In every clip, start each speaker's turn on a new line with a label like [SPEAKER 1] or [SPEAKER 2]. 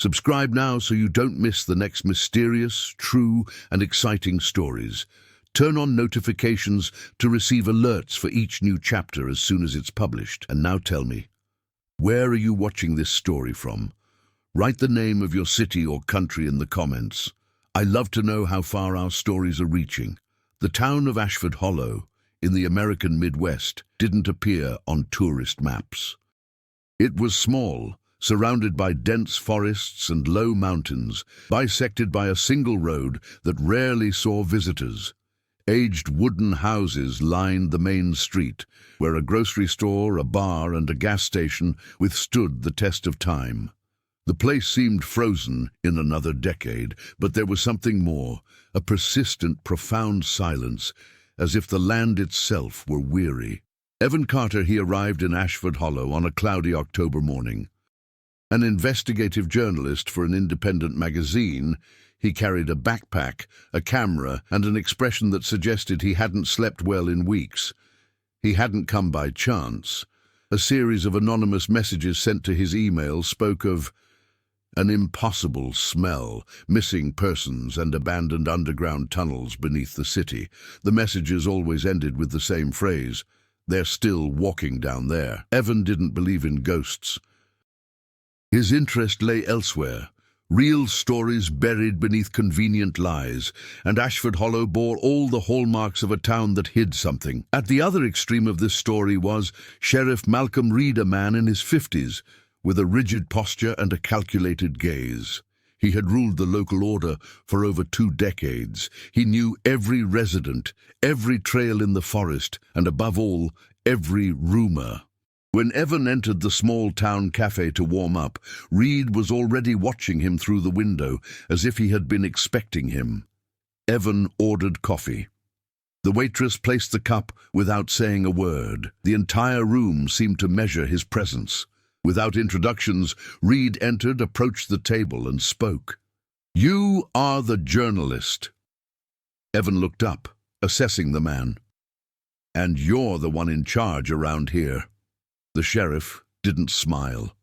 [SPEAKER 1] Subscribe now so you don't miss the next mysterious, true, and exciting stories. Turn on notifications to receive alerts for each new chapter as soon as it's published. And now tell me, where are you watching this story from? Write the name of your city or country in the comments. I love to know how far our stories are reaching. The town of Ashford Hollow, in the American Midwest, didn't appear on tourist maps. It was small, surrounded by dense forests and low mountains, bisected by a single road that rarely saw visitors. Aged wooden houses lined the main street, where a grocery store, a bar, and a gas station withstood the test of time. The place seemed frozen in another decade, but there was something more, a persistent, profound silence, as if the land itself were weary. Evan Carter, he arrived in Ashford Hollow on a cloudy October morning. An investigative journalist for an independent magazine, he carried a backpack, a camera, and an expression that suggested he hadn't slept well in weeks. He hadn't come by chance. A series of anonymous messages sent to his email spoke of an impossible smell, missing persons, and abandoned underground tunnels beneath the city. The messages always ended with the same phrase, "They're still walking down there." Evan didn't believe in ghosts. His interest lay elsewhere, real stories buried beneath convenient lies, and Ashford Hollow bore all the hallmarks of a town that hid something. At the other extreme of this story was Sheriff Malcolm Reed, a man in his 50s, with a rigid posture and a calculated gaze. He had ruled the local order for over 2 decades. He knew every resident, every trail in the forest, and above all, every rumor. When Evan entered the small-town cafe to warm up, Reed was already watching him through the window, as if he had been expecting him. Evan ordered coffee. The waitress placed the cup without saying a word. The entire room seemed to measure his presence. Without introductions, Reed entered, approached the table, and spoke. "You are the journalist." Evan looked up, assessing the man. "And you're the one in charge around here." The sheriff didn't smile.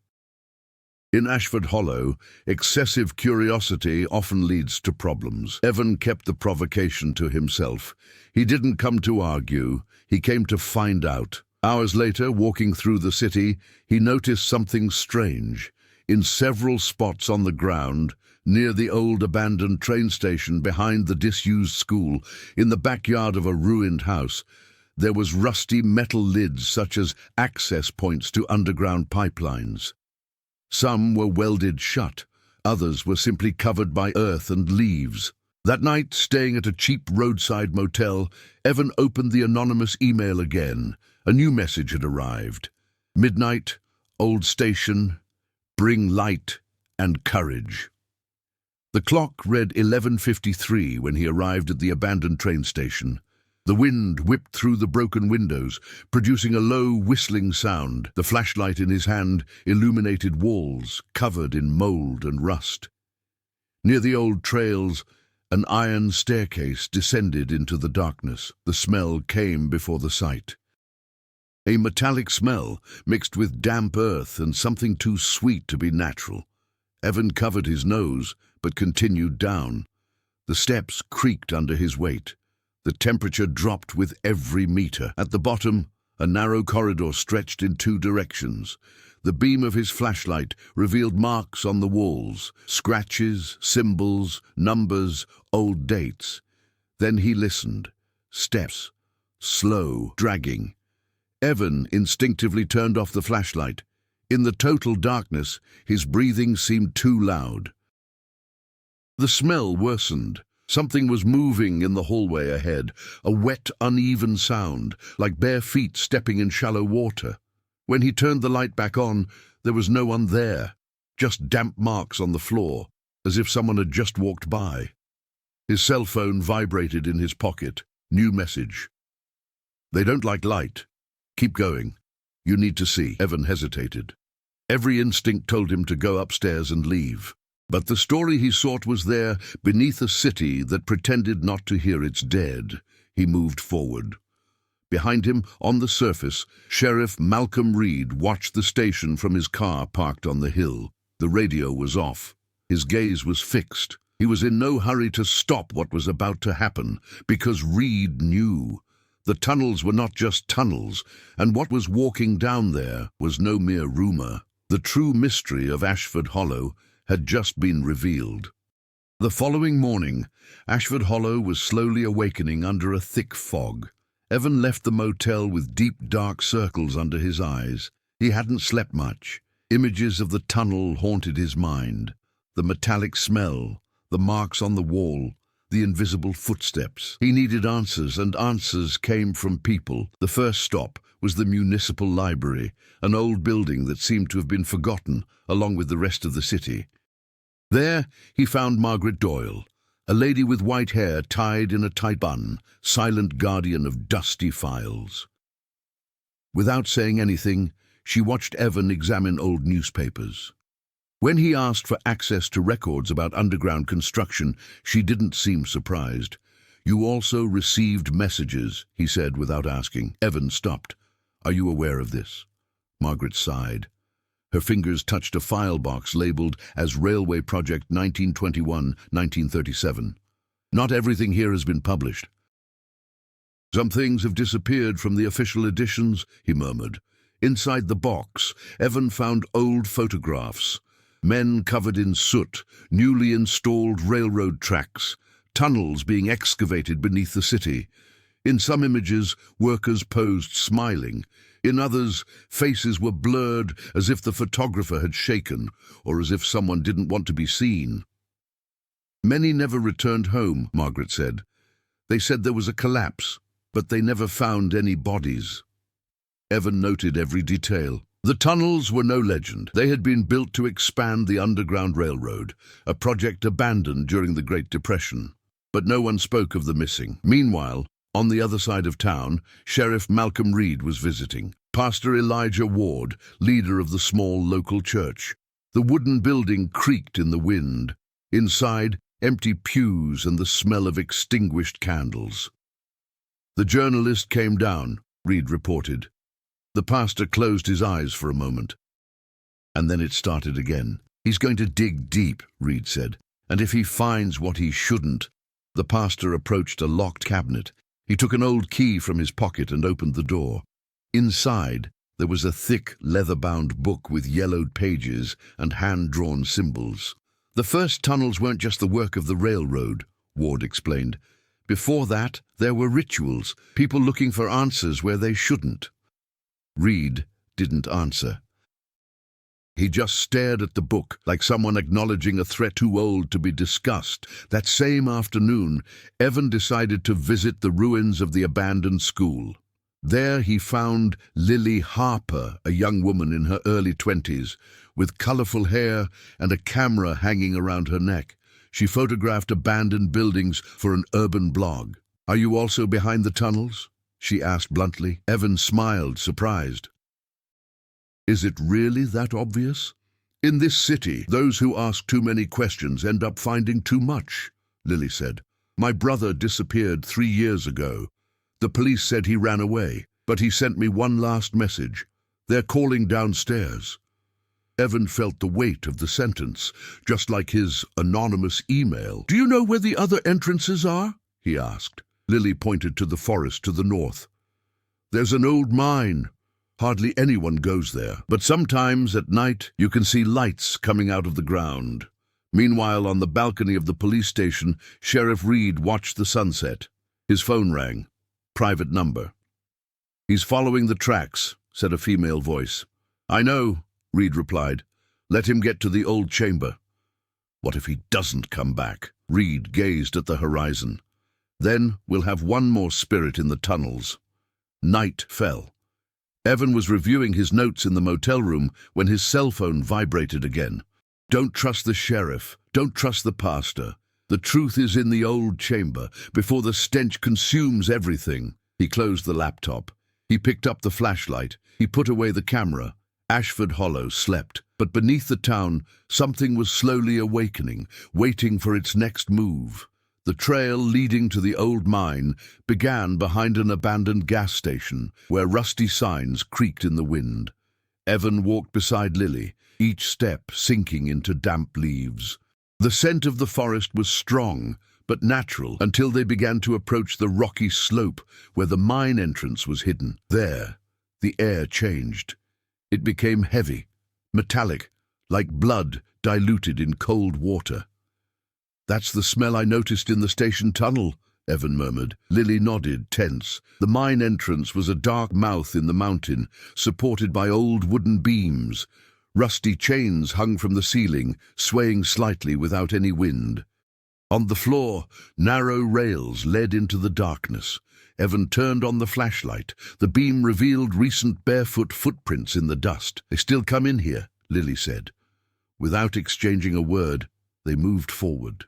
[SPEAKER 1] In Ashford Hollow, excessive curiosity often leads to problems. Evan kept the provocation to himself. He didn't come to argue, he came to find out. Hours later, walking through the city, he noticed something strange. In several spots on the ground, near the old abandoned train station, behind the disused school, in the backyard of a ruined house, there was rusty metal lids such as access points to underground pipelines. Some were welded shut, others were simply covered by earth and leaves. That night, staying at a cheap roadside motel, Evan opened the anonymous email again. A new message had arrived. "Midnight, old station, bring light and courage." The clock read 11:53 when he arrived at the abandoned train station. The wind whipped through the broken windows, producing a low, whistling sound. The flashlight in his hand illuminated walls covered in mold and rust. Near the old trails, an iron staircase descended into the darkness. The smell came before the sight. A metallic smell mixed with damp earth and something too sweet to be natural. Evan covered his nose, but continued down. The steps creaked under his weight. The temperature dropped with every meter. At the bottom, a narrow corridor stretched in 2 directions. The beam of his flashlight revealed marks on the walls, scratches, symbols, numbers, old dates. Then he listened. Steps, slow, dragging. Evan instinctively turned off the flashlight. In the total darkness, his breathing seemed too loud. The smell worsened. Something was moving in the hallway ahead, a wet, uneven sound, like bare feet stepping in shallow water. When he turned the light back on, there was no one there, just damp marks on the floor, as if someone had just walked by. His cell phone vibrated in his pocket. New message. "They don't like light. Keep going. You need to see." Evan hesitated. Every instinct told him to go upstairs and leave. But the story he sought was there, beneath a city that pretended not to hear its dead. He moved forward. Behind him, on the surface, Sheriff Malcolm Reed watched the station from his car parked on the hill. The radio was off. His gaze was fixed. He was in no hurry to stop what was about to happen, because Reed knew. The tunnels were not just tunnels, and what was walking down there was no mere rumor. The true mystery of Ashford Hollow had just been revealed. The following morning, Ashford Hollow was slowly awakening under a thick fog. Evan left the motel with deep, dark circles under his eyes. He hadn't slept much. Images of the tunnel haunted his mind. The metallic smell, the marks on the wall, the invisible footsteps. He needed answers, and answers came from people. The first stop was the municipal library, an old building that seemed to have been forgotten, along with the rest of the city. There he found Margaret Doyle, a lady with white hair tied in a tight bun, silent guardian of dusty files. Without saying anything, she watched Evan examine old newspapers. When he asked for access to records about underground construction, she didn't seem surprised. "You also received messages," he said without asking. Evan stopped. "Are you aware of this?" Margaret sighed. Her fingers touched a file box labeled as Railway Project 1921-1937. "Not everything here has been published." "Some things have disappeared from the official editions," he murmured. Inside the box, Evan found old photographs. Men covered in soot, newly installed railroad tracks, tunnels being excavated beneath the city. In some images, workers posed smiling. In others, faces were blurred as if the photographer had shaken, or as if someone didn't want to be seen. "Many never returned home," Margaret said. "They said there was a collapse, but they never found any bodies." Evan noted every detail. The tunnels were no legend. They had been built to expand the Underground Railroad, a project abandoned during the Great Depression. But no one spoke of the missing. Meanwhile, on the other side of town, Sheriff Malcolm Reed was visiting. Pastor Elijah Ward, leader of the small local church. The wooden building creaked in the wind. Inside, empty pews and the smell of extinguished candles. "The journalist came down," Reed reported. The pastor closed his eyes for a moment. And then it started again. "He's going to dig deep," Reed said. "And if he finds what he shouldn't—" The pastor approached a locked cabinet. He took an old key from his pocket and opened the door. Inside, there was a thick, leather-bound book with yellowed pages and hand-drawn symbols. "The first tunnels weren't just the work of the railroad," Ward explained. "Before that, there were rituals, people looking for answers where they shouldn't." Reed didn't answer. He just stared at the book, like someone acknowledging a threat too old to be discussed. That same afternoon, Evan decided to visit the ruins of the abandoned school. There he found Lily Harper, a young woman in her early 20s, with colorful hair and a camera hanging around her neck. She photographed abandoned buildings for an urban blog. "Are you also behind the tunnels?" she asked bluntly. Evan smiled, surprised. "Is it really that obvious? In this city, those who ask too many questions end up finding too much," Lily said. "My brother disappeared 3 years ago. The police said he ran away, but he sent me one last message. They're calling downstairs." Evan felt the weight of the sentence, just like his anonymous email. "Do you know where the other entrances are?" he asked. Lily pointed to the forest to the north. "There's an old mine. Hardly anyone goes there, but sometimes at night you can see lights coming out of the ground." Meanwhile, on the balcony of the police station, Sheriff Reed watched the sunset. His phone rang. Private number. "He's following the tracks," said a female voice. "I know," Reed replied. "Let him get to the old chamber." "What if he doesn't come back?" Reed gazed at the horizon. "Then we'll have one more spirit in the tunnels." Night fell. Evan was reviewing his notes in the motel room when his cell phone vibrated again. "Don't trust the sheriff. Don't trust the pastor. The truth is in the old chamber, before the stench consumes everything." He closed the laptop. He picked up the flashlight. He put away the camera. Ashford Hollow slept, but beneath the town, something was slowly awakening, waiting for its next move. The trail leading to the old mine began behind an abandoned gas station, where rusty signs creaked in the wind. Evan walked beside Lily, each step sinking into damp leaves. The scent of the forest was strong, but natural, until they began to approach the rocky slope where the mine entrance was hidden. There, the air changed. It became heavy, metallic, like blood diluted in cold water. "That's the smell I noticed in the station tunnel," Evan murmured. Lily nodded, tense. The mine entrance was a dark mouth in the mountain, supported by old wooden beams. Rusty chains hung from the ceiling, swaying slightly without any wind. On the floor, narrow rails led into the darkness. Evan turned on the flashlight. The beam revealed recent barefoot footprints in the dust. "They still come in here," Lily said. Without exchanging a word, they moved forward.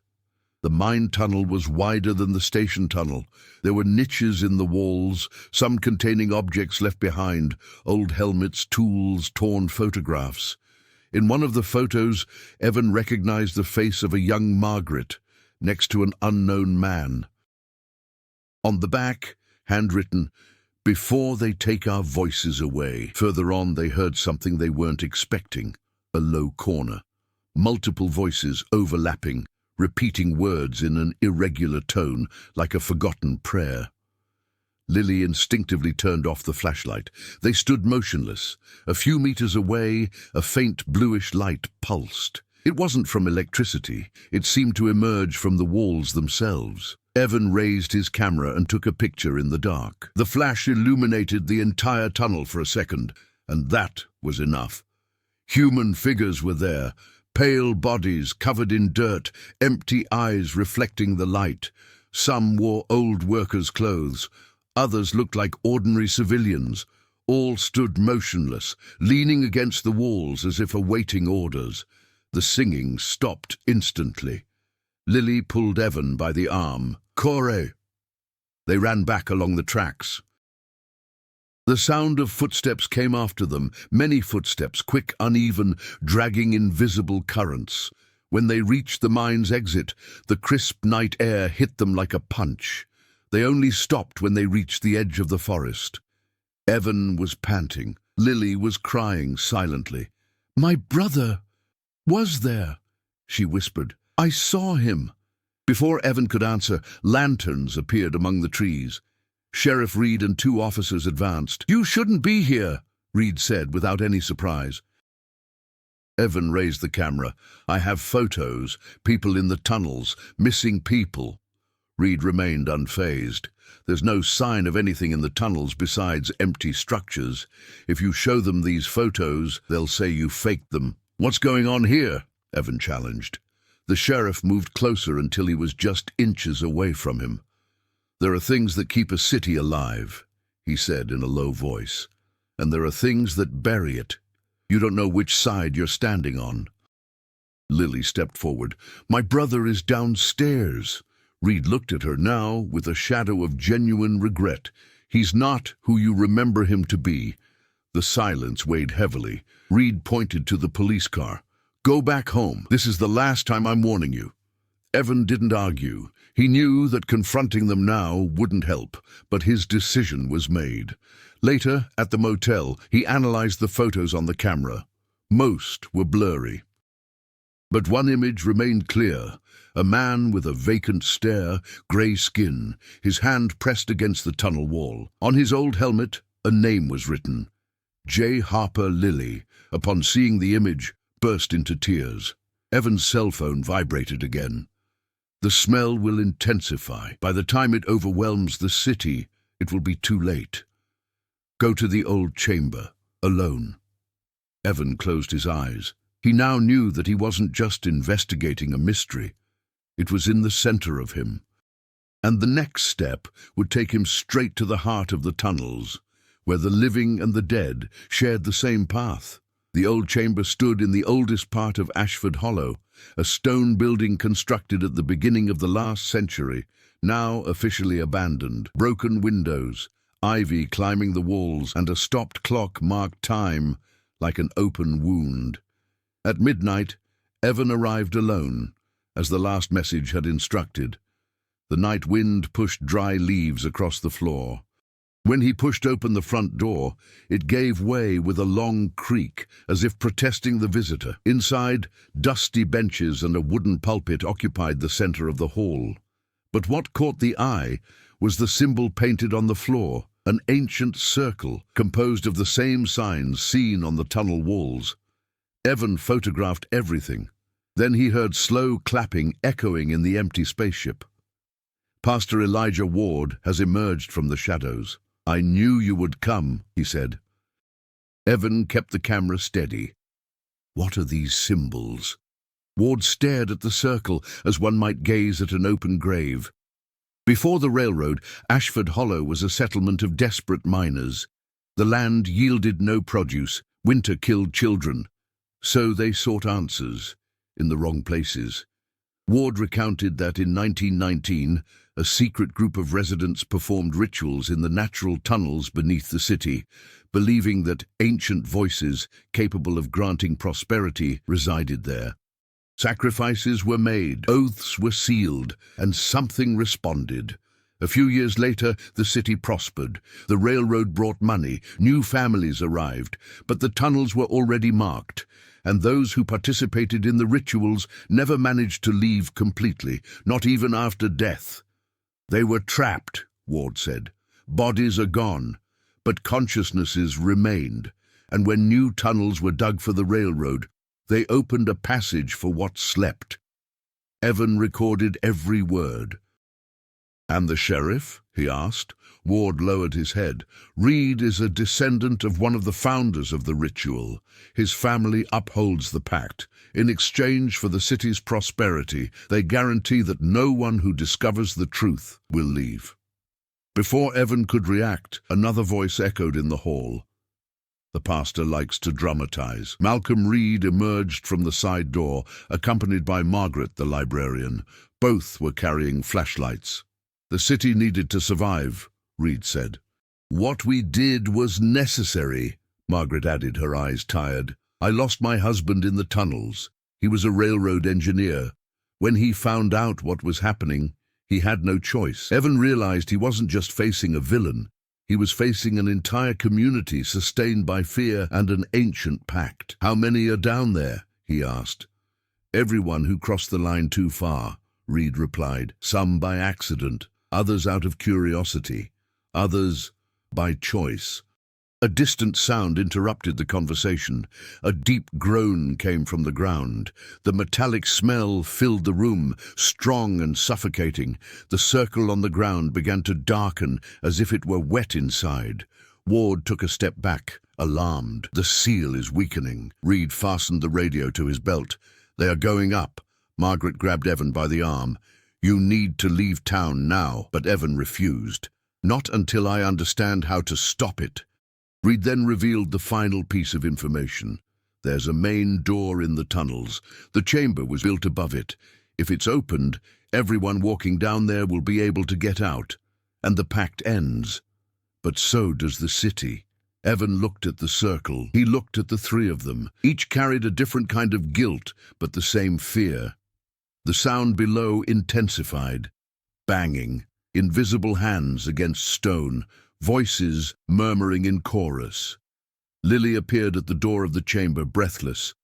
[SPEAKER 1] The mine tunnel was wider than the station tunnel. There were niches in the walls, some containing objects left behind, old helmets, tools, torn photographs. In one of the photos, Evan recognized the face of a young Margaret, next to an unknown man. On the back, handwritten, "Before they take our voices away." Further on, they heard something they weren't expecting, a low corner. Multiple voices overlapping, repeating words in an irregular tone, like a forgotten prayer. Lily instinctively turned off the flashlight. They stood motionless. A few meters away, a faint bluish light pulsed. It wasn't from electricity. It seemed to emerge from the walls themselves. Evan raised his camera and took a picture in the dark. The flash illuminated the entire tunnel for a second, and that was enough. Human figures were there, pale bodies covered in dirt, empty eyes reflecting the light. Some wore old workers' clothes. Others looked like ordinary civilians. All stood motionless, leaning against the walls as if awaiting orders. The singing stopped instantly. Lily pulled Evan by the arm. "Corey!" They ran back along the tracks. The sound of footsteps came after them, many footsteps, quick, uneven, dragging invisible currents. When they reached the mine's exit, the crisp night air hit them like a punch. They only stopped when they reached the edge of the forest. Evan was panting. Lily was crying silently. "My brother was there," she whispered. "I saw him." Before Evan could answer, lanterns appeared among the trees. Sheriff Reed and 2 officers advanced. "You shouldn't be here," Reed said without any surprise. Evan raised the camera. "I have photos, people in the tunnels, missing people." Reed remained unfazed. "There's no sign of anything in the tunnels besides empty structures. If you show them these photos, they'll say you faked them." "What's going on here?" Evan challenged. The sheriff moved closer until he was just inches away from him. "There are things that keep a city alive," he said in a low voice, "and there are things that bury it. You don't know which side you're standing on." Lily stepped forward. "My brother is downstairs." Reed looked at her now with a shadow of genuine regret. "He's not who you remember him to be." The silence weighed heavily. Reed pointed to the police car. "Go back home. This is the last time I'm warning you." Evan didn't argue. He knew that confronting them now wouldn't help, but his decision was made. Later, at the motel, he analyzed the photos on the camera. Most were blurry. But one image remained clear. A man with a vacant stare, grey skin, his hand pressed against the tunnel wall. On his old helmet, a name was written. J. Harper Lilly. Upon seeing the image, burst into tears. Evan's cell phone vibrated again. "The smell will intensify. By the time it overwhelms the city, it will be too late. Go to the old chamber, alone." Evan closed his eyes. He now knew that he wasn't just investigating a mystery. It was in the center of him. And the next step would take him straight to the heart of the tunnels, where the living and the dead shared the same path. The old chamber stood in the oldest part of Ashford Hollow, a stone building constructed at the beginning of the last century, now officially abandoned. Broken windows, ivy climbing the walls, and a stopped clock marked time like an open wound. At midnight, Evan arrived alone, as the last message had instructed. The night wind pushed dry leaves across the floor. When he pushed open the front door, it gave way with a long creak, as if protesting the visitor. Inside, dusty benches and a wooden pulpit occupied the center of the hall. But what caught the eye was the symbol painted on the floor, an ancient circle composed of the same signs seen on the tunnel walls. Evan photographed everything. Then he heard slow clapping echoing in the empty spaceship. Pastor Elijah Ward has emerged from the shadows. "I knew you would come," he said. Evan kept the camera steady. What are these symbols? Ward stared at the circle as one might gaze at an open grave. Before the railroad, Ashford Hollow was a settlement of desperate miners. The land yielded no produce, winter killed children. So they sought answers, in the wrong places. Ward recounted that in 1919, a secret group of residents performed rituals in the natural tunnels beneath the city, believing that ancient voices capable of granting prosperity resided there. Sacrifices were made, oaths were sealed, and something responded. A few years later, the city prospered. The railroad brought money, new families arrived, but the tunnels were already marked, and those who participated in the rituals never managed to leave completely, not even after death. "They were trapped," Ward said. "Bodies are gone, but consciousnesses remained, and when new tunnels were dug for the railroad, they opened a passage for what slept." Evan recorded every word. "And the sheriff?" he asked. Ward lowered his head. "Reed is a descendant of one of the founders of the ritual. His family upholds the pact. In exchange for the city's prosperity, they guarantee that no one who discovers the truth will leave." Before Evan could react, another voice echoed in the hall. "The pastor likes to dramatize." Malcolm Reed emerged from the side door, accompanied by Margaret, the librarian. Both were carrying flashlights. "The city needed to survive," Reed said. "What we did was necessary," Margaret added, her eyes tired. "I lost my husband in the tunnels. He was a railroad engineer. When he found out what was happening, he had no choice." Evan realized he wasn't just facing a villain. He was facing an entire community sustained by fear and an ancient pact. "How many are down there?" he asked. "Everyone who crossed the line too far," Reed replied. "Some by accident, others out of curiosity, others by choice." A distant sound interrupted the conversation. A deep groan came from the ground. The metallic smell filled the room, strong and suffocating. The circle on the ground began to darken as if it were wet inside. Ward took a step back, alarmed. "The seal is weakening." Reed fastened the radio to his belt. "They are going up." Margaret grabbed Evan by the arm. "You need to leave town now." But Evan refused. "Not until I understand how to stop it." Reed then revealed the final piece of information. "There's a main door in the tunnels. The chamber was built above it. If it's opened, everyone walking down there will be able to get out, and the pact ends. But so does the city." Evan looked at the circle. He looked at the three of them. Each carried a different kind of guilt, but the same fear. The sound below intensified. Banging, invisible hands against stone, voices murmuring in chorus. Lily appeared at the door of the chamber, breathless.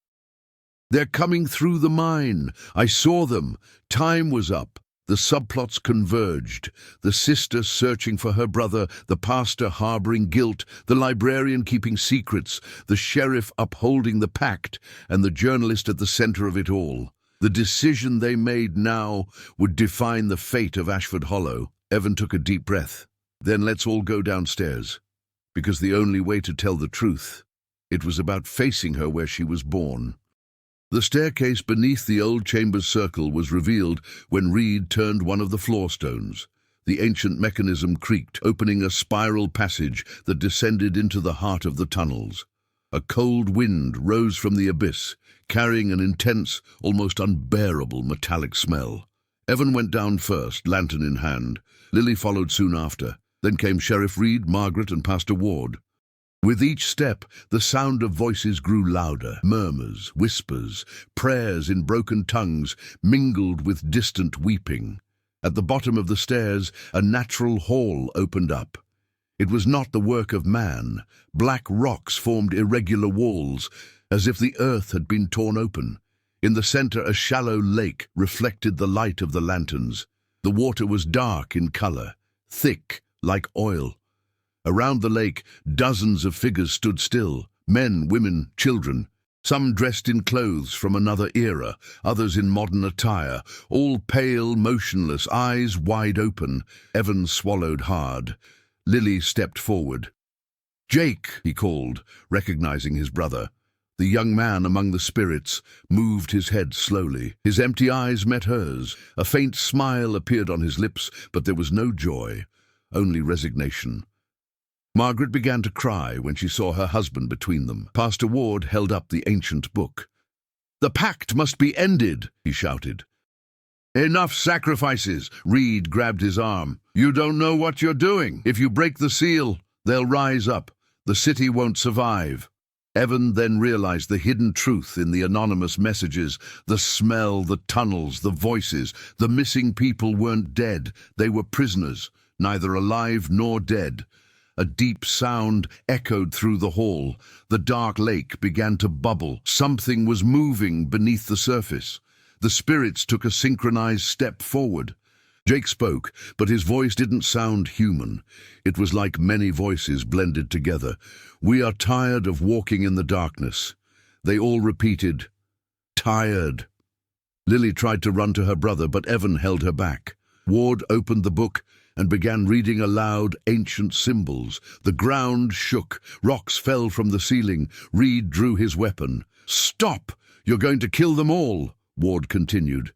[SPEAKER 1] "They're coming through the mine. I saw them. Time was up." The subplots converged. The sister searching for her brother, the pastor harboring guilt, the librarian keeping secrets, the sheriff upholding the pact, and the journalist at the center of it all. The decision they made now would define the fate of Ashford Hollow. Evan took a deep breath. "Then let's all go downstairs. Because the only way to tell the truth, it was about facing her where she was born." The staircase beneath the old chamber's circle was revealed when Reed turned one of the floor stones. The ancient mechanism creaked, opening a spiral passage that descended into the heart of the tunnels. A cold wind rose from the abyss, carrying an intense, almost unbearable metallic smell. Evan went down first, lantern in hand. Lily followed soon after. Then came Sheriff Reed, Margaret, and Pastor Ward. With each step, the sound of voices grew louder. Murmurs, whispers, prayers in broken tongues mingled with distant weeping. At the bottom of the stairs, a natural hall opened up. It was not the work of man. Black rocks formed irregular walls, as if the earth had been torn open. In the center, a shallow lake reflected the light of the lanterns. The water was dark in color, thick like oil. Around the lake, dozens of figures stood still, men, women, children. Some dressed in clothes from another era, others in modern attire, all pale, motionless, eyes wide open. Evan swallowed hard. Lily stepped forward. "Jake," he called, recognizing his brother. The young man among the spirits moved his head slowly. His empty eyes met hers. A faint smile appeared on his lips, but there was no joy, only resignation. Margaret began to cry when she saw her husband between them. Pastor Ward held up the ancient book. "The pact must be ended," he shouted. "Enough sacrifices," Reed grabbed his arm. "You don't know what you're doing. If you break the seal, they'll rise up. The city won't survive." Evan then realized the hidden truth in the anonymous messages, the smell, the tunnels, the voices. The missing people weren't dead. They were prisoners, neither alive nor dead. A deep sound echoed through the hall. The dark lake began to bubble. Something was moving beneath the surface. The spirits took a synchronized step forward. Jake spoke, but his voice didn't sound human. It was like many voices blended together. "We are tired of walking in the darkness." They all repeated, "Tired." Lily tried to run to her brother, but Evan held her back. Ward opened the book and began reading aloud ancient symbols. The ground shook. Rocks fell from the ceiling. Reed drew his weapon. "Stop! You're going to kill them all," Ward continued.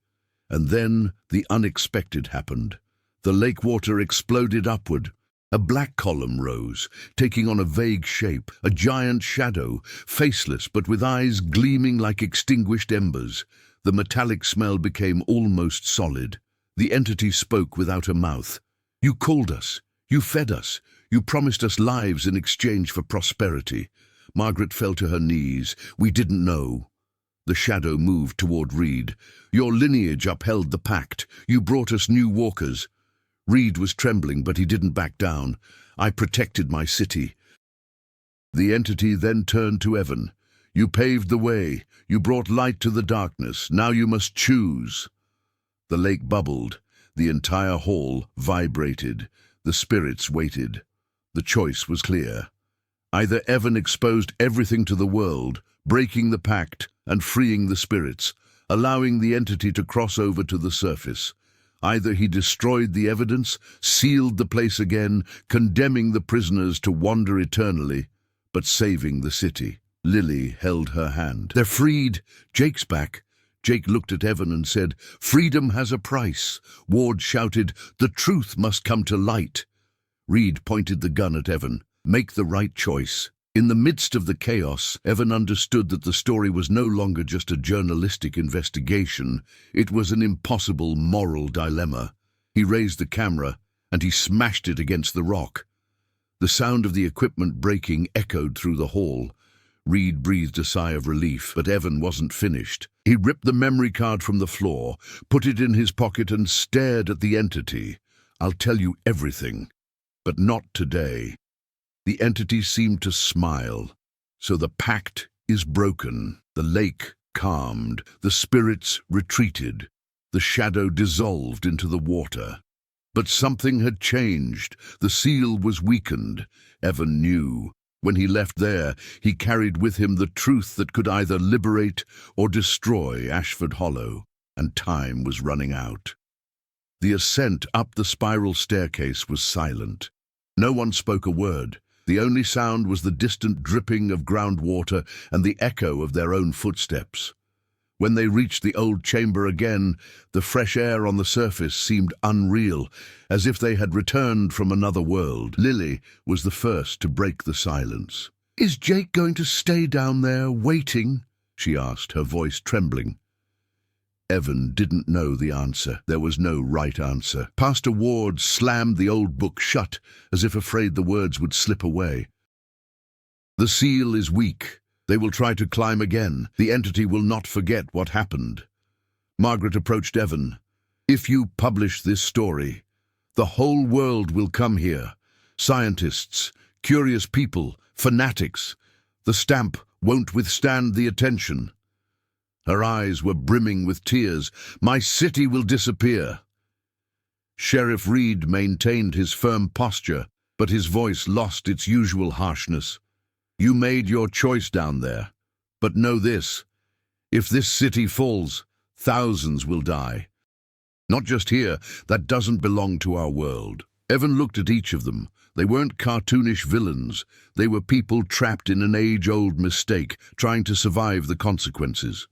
[SPEAKER 1] And then the unexpected happened. The lake water exploded upward. A black column rose, taking on a vague shape, a giant shadow, faceless but with eyes gleaming like extinguished embers. The metallic smell became almost solid. The entity spoke without a mouth. "You called us. You fed us. You promised us lives in exchange for prosperity." Margaret fell to her knees. "We didn't know." The shadow moved toward Reed. "Your lineage upheld the pact. You brought us new walkers." Reed was trembling, but he didn't back down. "I protected my city." The entity then turned to Evan. "You paved the way. You brought light to the darkness. Now you must choose." The lake bubbled. The entire hall vibrated. The spirits waited. The choice was clear. Either Evan exposed everything to the world, breaking the pact and freeing the spirits, allowing the entity to cross over to the surface. Either he destroyed the evidence, sealed the place again, condemning the prisoners to wander eternally, but saving the city. Lily held her hand. "They're freed. Jake's back." Jake looked at Evan and said, "Freedom has a price." Ward shouted, "The truth must come to light." Reed pointed the gun at Evan. "Make the right choice." In the midst of the chaos, Evan understood that the story was no longer just a journalistic investigation. It was an impossible moral dilemma. He raised the camera, and he smashed it against the rock. The sound of the equipment breaking echoed through the hall. Reed breathed a sigh of relief, but Evan wasn't finished. He ripped the memory card from the floor, put it in his pocket, and stared at the entity. "I'll tell you everything, but not today." The entity seemed to smile. "So the pact is broken." The lake calmed. The spirits retreated. The shadow dissolved into the water. But something had changed. The seal was weakened. Evan knew. When he left there, he carried with him the truth that could either liberate or destroy Ashford Hollow, and time was running out. The ascent up the spiral staircase was silent. No one spoke a word. The only sound was the distant dripping of groundwater and the echo of their own footsteps. When they reached the old chamber again, the fresh air on the surface seemed unreal, as if they had returned from another world. Lily was the first to break the silence. "Is Jake going to stay down there, waiting?" she asked, her voice trembling. Evan didn't know the answer. There was no right answer. Pastor Ward slammed the old book shut, as if afraid the words would slip away. "The seal is weak. They will try to climb again. The entity will not forget what happened." Margaret approached Evan. "If you publish this story, the whole world will come here. Scientists, curious people, fanatics. The stamp won't withstand the attention. Her eyes were brimming with tears. My city will disappear. Sheriff Reed maintained his firm posture, but his voice lost its usual harshness. You made your choice down there. But know this, if this city falls, thousands will die. Not just here, that doesn't belong to our world. Evan looked at each of them. They weren't cartoonish villains. They were people trapped in an age-old mistake, trying to survive the consequences.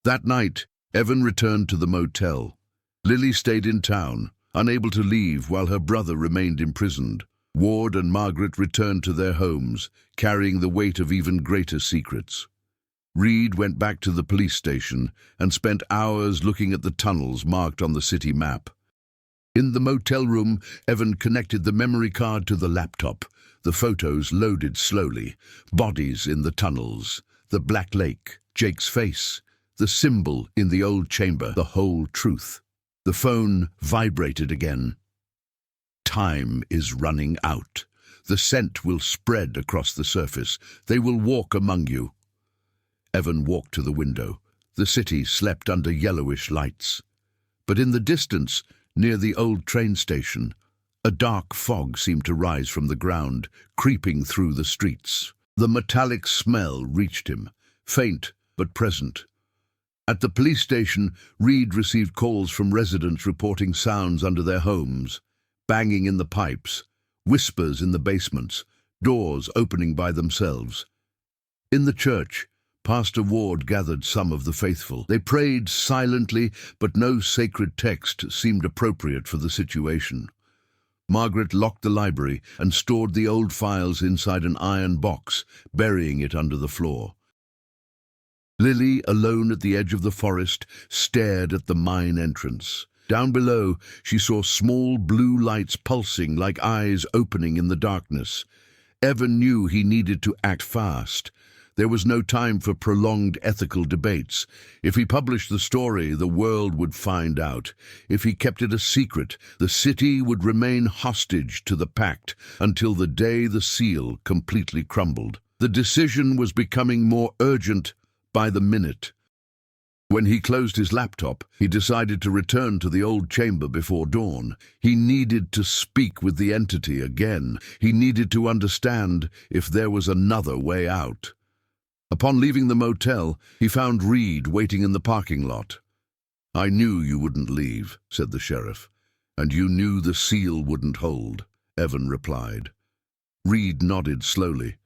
[SPEAKER 1] That night, Evan returned to the motel. Lily stayed in town, unable to leave while her brother remained imprisoned. Ward and Margaret returned to their homes, carrying the weight of even greater secrets. Reed went back to the police station and spent hours looking at the tunnels marked on the city map. In the motel room, Evan connected the memory card to the laptop. The photos loaded slowly. Bodies in the tunnels, the Black Lake, Jake's face, the symbol in the old chamber, the whole truth. The phone vibrated again. Time is running out. The scent will spread across the surface. They will walk among you. Evan walked to the window. The city slept under yellowish lights. But in the distance, near the old train station, a dark fog seemed to rise from the ground, creeping through the streets. The metallic smell reached him, faint but present. At the police station, Reed received calls from residents reporting sounds under their homes, banging in the pipes, whispers in the basements, doors opening by themselves. In the church, Pastor Ward gathered some of the faithful. They prayed silently, but no sacred text seemed appropriate for the situation. Margaret locked the library and stored the old files inside an iron box, burying it under the floor. Lily, alone at the edge of the forest, stared at the mine entrance. Down below, she saw small blue lights pulsing like eyes opening in the darkness. Evan knew he needed to act fast. There was no time for prolonged ethical debates. If he published the story, the world would find out. If he kept it a secret, the city would remain hostage to the pact until the day the seal completely crumbled. The decision was becoming more urgent by the minute. When he closed his laptop, he decided to return to the old chamber before dawn. He needed to speak with the entity again. He needed to understand if there was another way out. Upon leaving the motel, he found Reed waiting in the parking lot. I knew you wouldn't leave, said the sheriff. And you knew the seal wouldn't hold, Evan replied. Reed nodded slowly.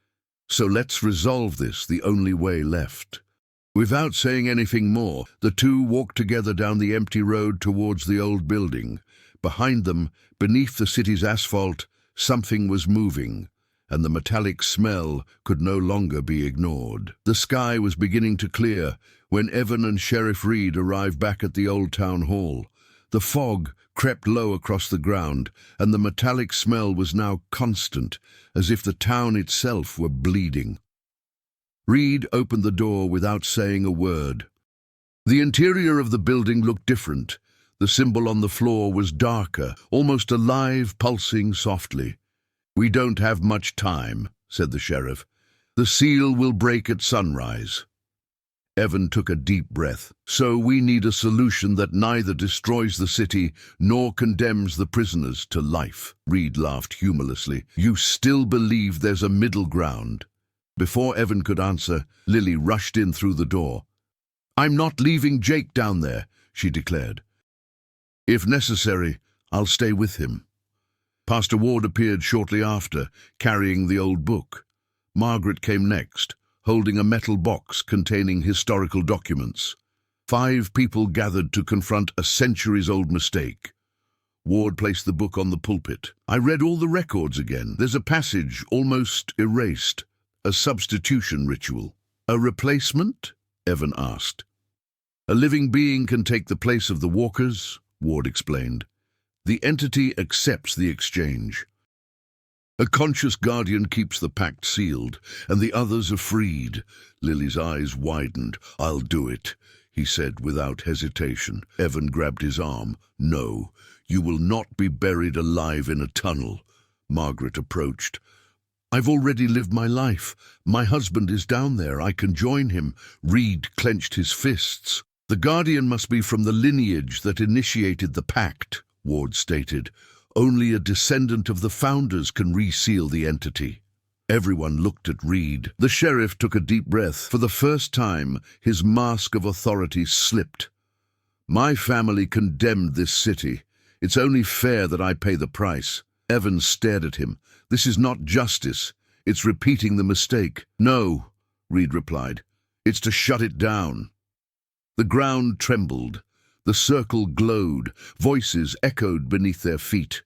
[SPEAKER 1] So let's resolve this the only way left. Without saying anything more, the two walked together down the empty road towards the old building. Behind them, beneath the city's asphalt, something was moving, and the metallic smell could no longer be ignored. The sky was beginning to clear when Evan and Sheriff Reed arrived back at the old town hall. The fog crept low across the ground, and the metallic smell was now constant, as if the town itself were bleeding. Reed opened the door without saying a word. The interior of the building looked different. The symbol on the floor was darker, almost alive, pulsing softly. We don't have much time, said the sheriff. The seal will break at sunrise. Evan took a deep breath. So we need a solution that neither destroys the city nor condemns the prisoners to life. Reed laughed humorlessly. You still believe there's a middle ground? Before Evan could answer, Lily rushed in through the door. I'm not leaving Jake down there, she declared. If necessary, I'll stay with him. Pastor Ward appeared shortly after, carrying the old book. Margaret came next, holding a metal box containing historical documents. 5 people gathered to confront a centuries-old mistake. Ward placed the book on the pulpit. I read all the records again. There's a passage almost erased. A substitution ritual. A replacement? Evan asked. A living being can take the place of the walkers, Ward explained. The entity accepts the exchange. A conscious guardian keeps the pact sealed, and the others are freed. Lily's eyes widened. I'll do it, he said without hesitation. Evan grabbed his arm. No, you will not be buried alive in a tunnel. Margaret approached. "I've already lived my life. My husband is down there. I can join him." Reed clenched his fists. "The Guardian must be from the lineage that initiated the pact," Ward stated. "Only a descendant of the founders can reseal the entity." Everyone looked at Reed. The sheriff took a deep breath. For the first time, his mask of authority slipped. "My family condemned this city. It's only fair that I pay the price." Evans stared at him. "This is not justice. It's repeating the mistake." "No," Reed replied. "It's to shut it down." The ground trembled. The circle glowed. Voices echoed beneath their feet.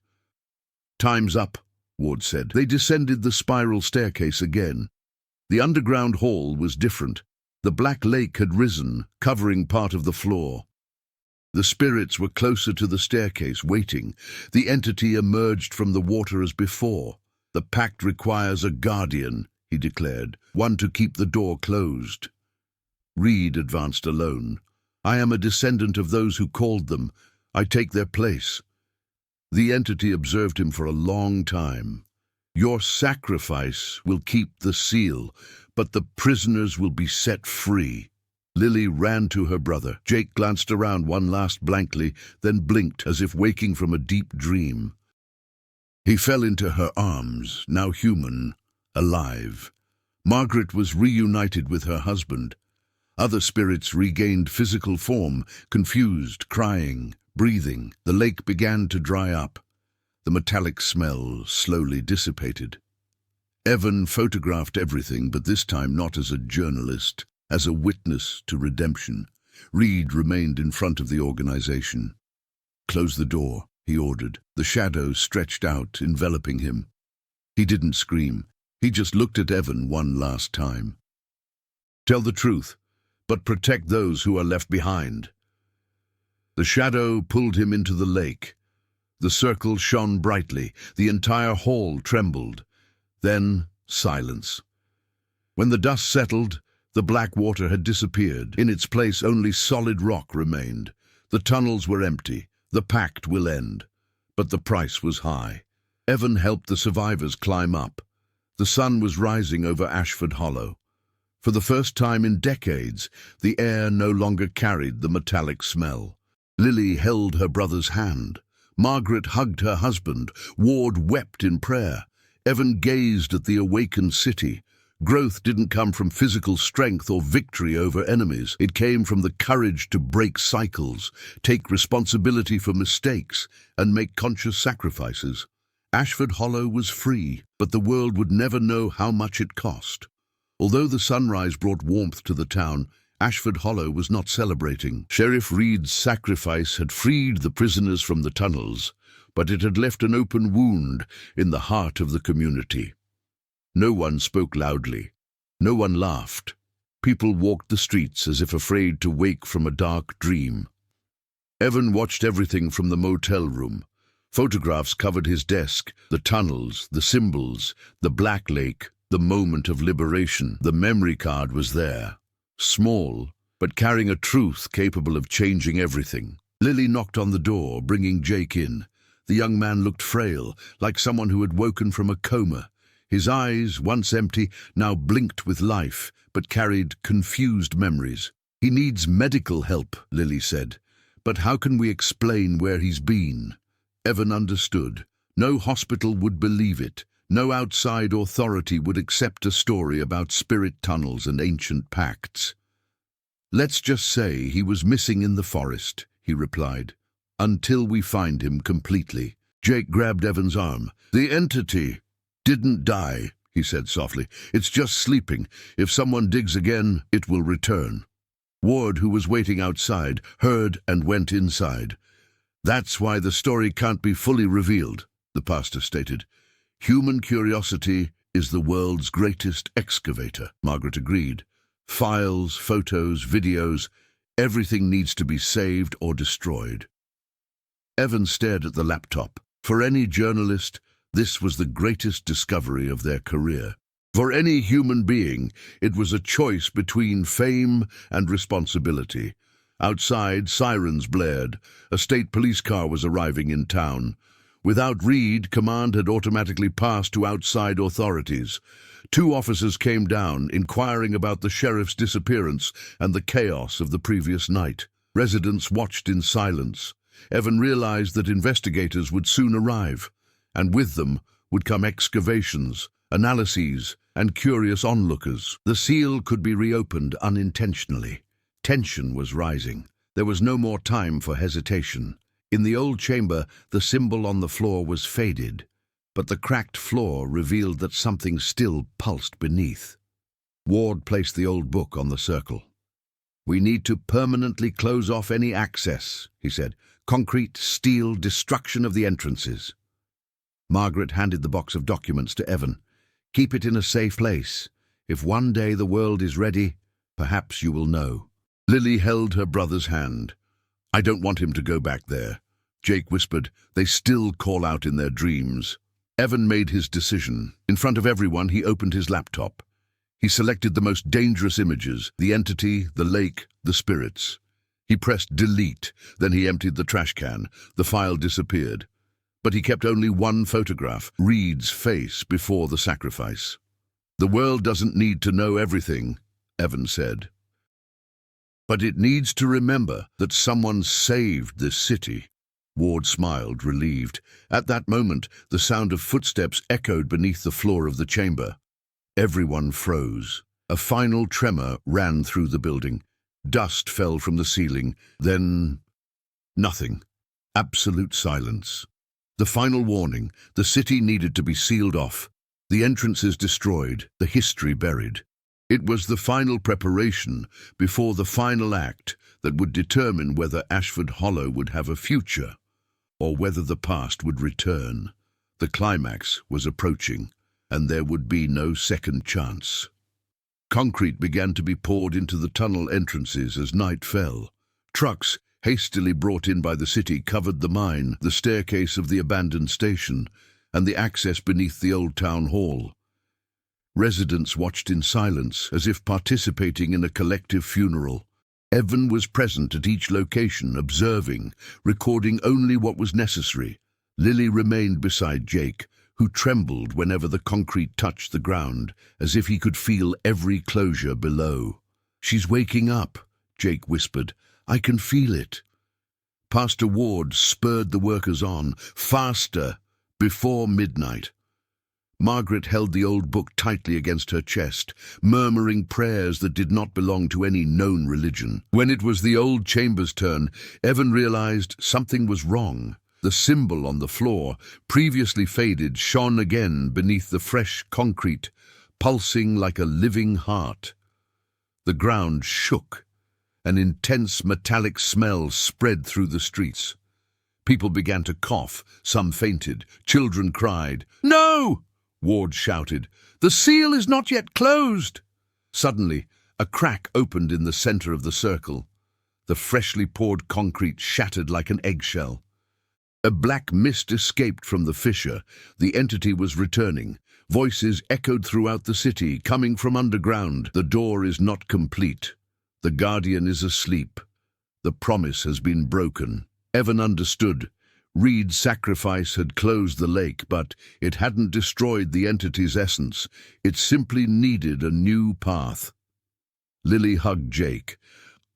[SPEAKER 1] "Time's up," Ward said. They descended the spiral staircase again. The underground hall was different. The black lake had risen, covering part of the floor. The spirits were closer to the staircase, waiting. The entity emerged from the water as before. "The pact requires a guardian," he declared, "one to keep the door closed." Reed advanced alone. "I am a descendant of those who called them. I take their place." The entity observed him for a long time. "Your sacrifice will keep the seal, but the prisoners will be set free." Lily ran to her brother. Jake glanced around one last blankly, then blinked as if waking from a deep dream. He fell into her arms, now human, alive. Margaret was reunited with her husband. Other spirits regained physical form, confused, crying, breathing. The lake began to dry up. The metallic smell slowly dissipated. Evan photographed everything, but this time not as a journalist, as a witness to redemption. Reed remained in front of the organization. "Close the door," he ordered. The shadows stretched out, enveloping him. He didn't scream. He just looked at Evan one last time. "Tell the truth, but protect those who are left behind." The shadow pulled him into the lake. The circle shone brightly. The entire hall trembled. Then silence. When the dust settled, the black water had disappeared. In its place, only solid rock remained. The tunnels were empty. The pact will end. But the price was high. Evan helped the survivors climb up. The sun was rising over Ashford Hollow. For the first time in decades, the air no longer carried the metallic smell. Lily held her brother's hand. Margaret hugged her husband. Ward wept in prayer. Evan gazed at the awakened city. Growth didn't come from physical strength or victory over enemies. It came from the courage to break cycles, take responsibility for mistakes, and make conscious sacrifices. Ashford Hollow was free, but the world would never know how much it cost. Although the sunrise brought warmth to the town, Ashford Hollow was not celebrating. Sheriff Reed's sacrifice had freed the prisoners from the tunnels, but it had left an open wound in the heart of the community. No one spoke loudly. No one laughed. People walked the streets as if afraid to wake from a dark dream. Evan watched everything from the motel room. Photographs covered his desk, the tunnels, the symbols, the Black Lake, the moment of liberation. The memory card was there, small, but carrying a truth capable of changing everything. Lily knocked on the door, bringing Jake in. The young man looked frail, like someone who had woken from a coma. His eyes, once empty, now blinked with life, but carried confused memories. "He needs medical help," Lily said. "But how can we explain where he's been?" Evan understood. No hospital would believe it. No outside authority would accept a story about spirit tunnels and ancient pacts. "Let's just say he was missing in the forest," he replied, "until we find him completely." Jake grabbed Evan's arm. "The entity didn't die," he said softly. "It's just sleeping. If someone digs again, it will return." Ward, who was waiting outside, heard and went inside. "That's why the story can't be fully revealed," the pastor stated. "Human curiosity is the world's greatest excavator," Margaret agreed. "Files, photos, videos, everything needs to be saved or destroyed." Evan stared at the laptop. For any journalist, this was the greatest discovery of their career. For any human being, it was a choice between fame and responsibility. Outside, sirens blared. A state police car was arriving in town. Without Reed, command had automatically passed to outside authorities. 2 officers came down, inquiring about the sheriff's disappearance and the chaos of the previous night. Residents watched in silence. Evan realized that investigators would soon arrive, and with them would come excavations, analyses, and curious onlookers. The seal could be reopened unintentionally. Tension was rising. There was no more time for hesitation. In the old chamber, the symbol on the floor was faded, but the cracked floor revealed that something still pulsed beneath. Ward placed the old book on the circle. "We need to permanently close off any access," he said. "Concrete, steel, destruction of the entrances." Margaret handed the box of documents to Evan. "Keep it in a safe place. If one day the world is ready, perhaps you will know." Lily held her brother's hand. "I don't want him to go back there," Jake whispered. "They still call out in their dreams." Evan made his decision. In front of everyone, he opened his laptop. He selected the most dangerous images: the entity, the lake, the spirits. He pressed delete, then he emptied the trash can. The file disappeared. But he kept only one photograph, Reed's face before the sacrifice. "The world doesn't need to know everything," Evan said. "But it needs to remember that someone saved this city." Ward smiled, relieved. At that moment, the sound of footsteps echoed beneath the floor of the chamber. Everyone froze. A final tremor ran through the building. Dust fell from the ceiling. Then nothing. Absolute silence. The final warning: the city needed to be sealed off. The entrances destroyed, the history buried. It was the final preparation before the final act that would determine whether Ashford Hollow would have a future or whether the past would return. The climax was approaching, and there would be no second chance. Concrete began to be poured into the tunnel entrances as night fell. Trucks, hastily brought in by the city, covered the mine, the staircase of the abandoned station, and the access beneath the old town hall. Residents watched in silence, as if participating in a collective funeral. Evan was present at each location, observing, recording only what was necessary. Lily remained beside Jake, who trembled whenever the concrete touched the ground, as if he could feel every closure below. "She's waking up," Jake whispered. "I can feel it." Pastor Ward spurred the workers on, faster, before midnight. Margaret held the old book tightly against her chest, murmuring prayers that did not belong to any known religion. When it was the old chamber's turn, Evan realized something was wrong. The symbol on the floor, previously faded, shone again beneath the fresh concrete, pulsing like a living heart. The ground shook. An intense metallic smell spread through the streets. People began to cough, some fainted, children cried. "No!" Ward shouted. "The seal is not yet closed!" Suddenly, a crack opened in the center of the circle. The freshly poured concrete shattered like an eggshell. A black mist escaped from the fissure. The entity was returning. Voices echoed throughout the city, coming from underground. "The door is not complete. The Guardian is asleep. The promise has been broken." Evan understood. Reed's sacrifice had closed the lake, but it hadn't destroyed the entity's essence. It simply needed a new path. Lily hugged Jake.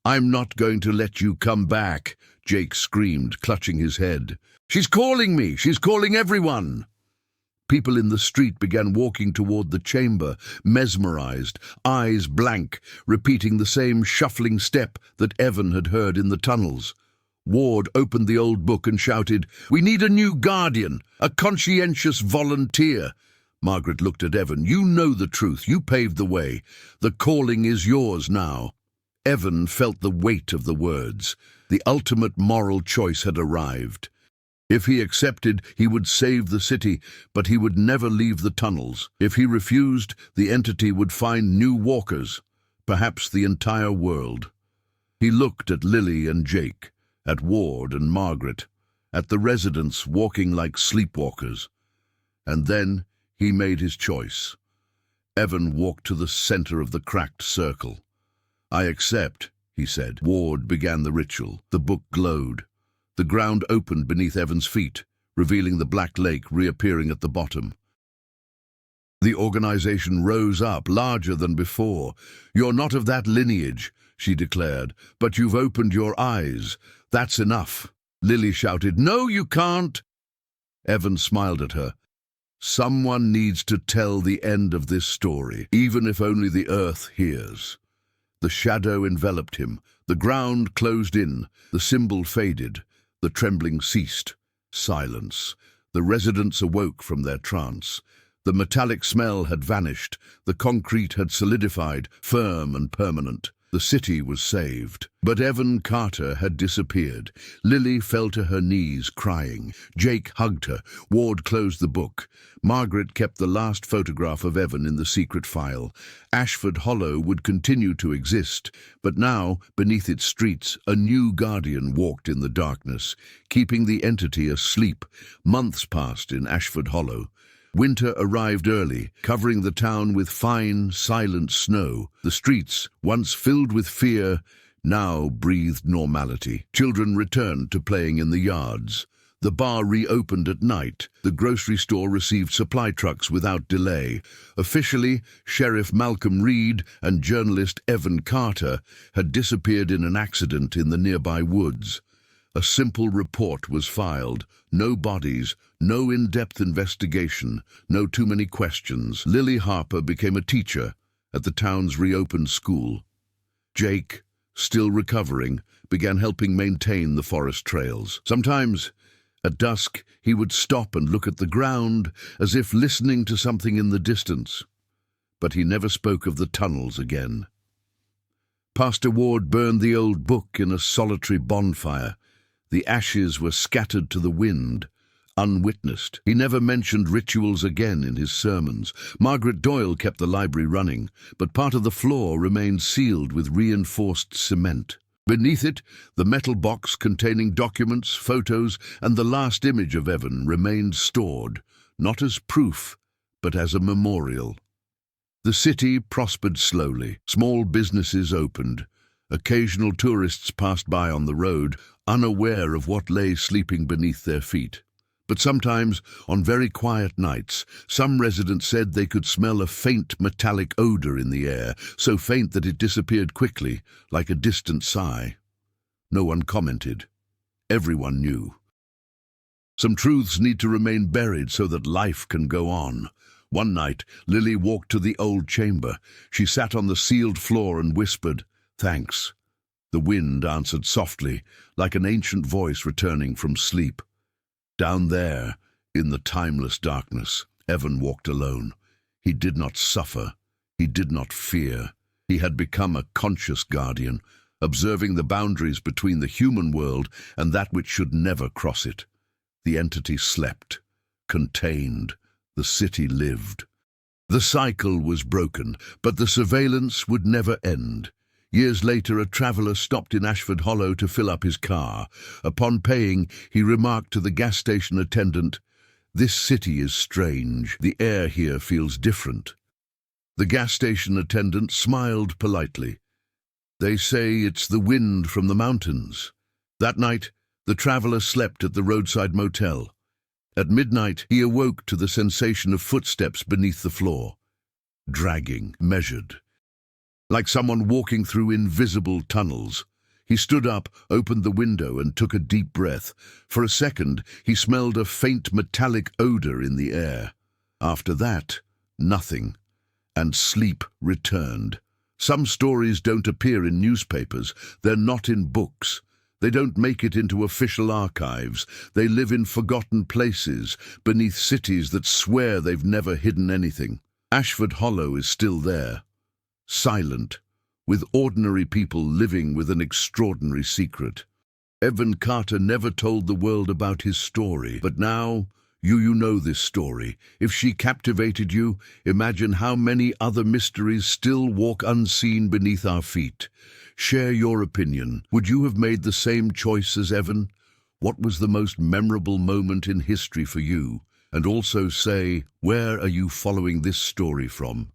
[SPEAKER 1] "I'm not going to let you come back," Jake screamed, clutching his head. "She's calling me! She's calling everyone!" People in the street began walking toward the chamber, mesmerized, eyes blank, repeating the same shuffling step that Evan had heard in the tunnels. Ward opened the old book and shouted, "We need a new guardian, a conscientious volunteer." Margaret looked at Evan. "You know the truth. You paved the way. The calling is yours now." Evan felt the weight of the words. The ultimate moral choice had arrived. If he accepted, he would save the city, but he would never leave the tunnels. If he refused, the entity would find new walkers, perhaps the entire world. He looked at Lily and Jake, at Ward and Margaret, at the residents walking like sleepwalkers. And then he made his choice. Evan walked to the center of the cracked circle. "I accept," he said. Ward began the ritual. The book glowed. The ground opened beneath Evan's feet. revealing the Black Lake reappearing at the bottom. The organization rose up, larger than before. "You're not of that lineage," she declared, "but you've opened your eyes. That's enough." Lily shouted, "No, you can't." Evan smiled at her. "Someone needs to tell the end of this story, even if only the earth hears." The shadow enveloped him. The ground closed in. The symbol faded. The trembling ceased. Silence. The residents awoke from their trance. The metallic smell had vanished. The concrete had solidified, firm and permanent. The city was saved. But Evan Carter had disappeared. Lily fell to her knees, crying. Jake hugged her. Ward closed the book. Margaret kept the last photograph of Evan in the secret file. Ashford Hollow would continue to exist, but now, beneath its streets, a new guardian walked in the darkness, keeping the entity asleep. Months passed in Ashford Hollow. Winter arrived early, covering the town with fine, silent snow. The streets, once filled with fear, now breathed normality. Children returned to playing in the yards. The bar reopened at night. The grocery store received supply trucks without delay. Officially, Sheriff Malcolm Reed and journalist Evan Carter had disappeared in an accident in the nearby woods. A simple report was filed. No bodies, no in-depth investigation, no too many questions. Lily Harper became a teacher at the town's reopened school. Jake, still recovering, began helping maintain the forest trails. Sometimes, at dusk, he would stop and look at the ground as if listening to something in the distance. But he never spoke of the tunnels again. Pastor Ward burned the old book in a solitary bonfire. The ashes were scattered to the wind, unwitnessed. He never mentioned rituals again in his sermons. Margaret Doyle kept the library running, but part of the floor remained sealed with reinforced cement. Beneath it, the metal box containing documents, photos, and the last image of Evan remained stored, not as proof, but as a memorial. The city prospered slowly. Small businesses opened. Occasional tourists passed by on the road, unaware of what lay sleeping beneath their feet. But sometimes, on very quiet nights, some residents said they could smell a faint metallic odor in the air, so faint that it disappeared quickly, like a distant sigh. No one commented. Everyone knew. Some truths need to remain buried so that life can go on. One night, Lily walked to the old chamber. She sat on the sealed floor and whispered, "Thanks." The wind answered softly, like an ancient voice returning from sleep. Down there, in the timeless darkness, Evan walked alone. He did not suffer. He did not fear. He had become a conscious guardian, observing the boundaries between the human world and that which should never cross it. The entity slept, contained. The city lived. The cycle was broken, but the surveillance would never end. Years later, a traveller stopped in Ashford Hollow to fill up his car. Upon paying, he remarked to the gas station attendant, "This city is strange. The air here feels different." The gas station attendant smiled politely. "They say it's the wind from the mountains." That night, the traveller slept at the roadside motel. At midnight, he awoke to the sensation of footsteps beneath the floor. Dragging, measured. Like someone walking through invisible tunnels. He stood up, opened the window, and took a deep breath. For a second, he smelled a faint metallic odor in the air. After that, nothing. And sleep returned. Some stories don't appear in newspapers. They're not in books. They don't make it into official archives. They live in forgotten places, beneath cities that swear they've never hidden anything. Ashford Hollow is still there. Silent, with ordinary people living with an extraordinary secret. Evan Carter never told the world about his story, but now you know this story. If she captivated you, imagine how many other mysteries still walk unseen beneath our feet. Share your opinion. Would you have made the same choice as Evan? What was the most memorable moment in history for you? And also say, where are you following this story from?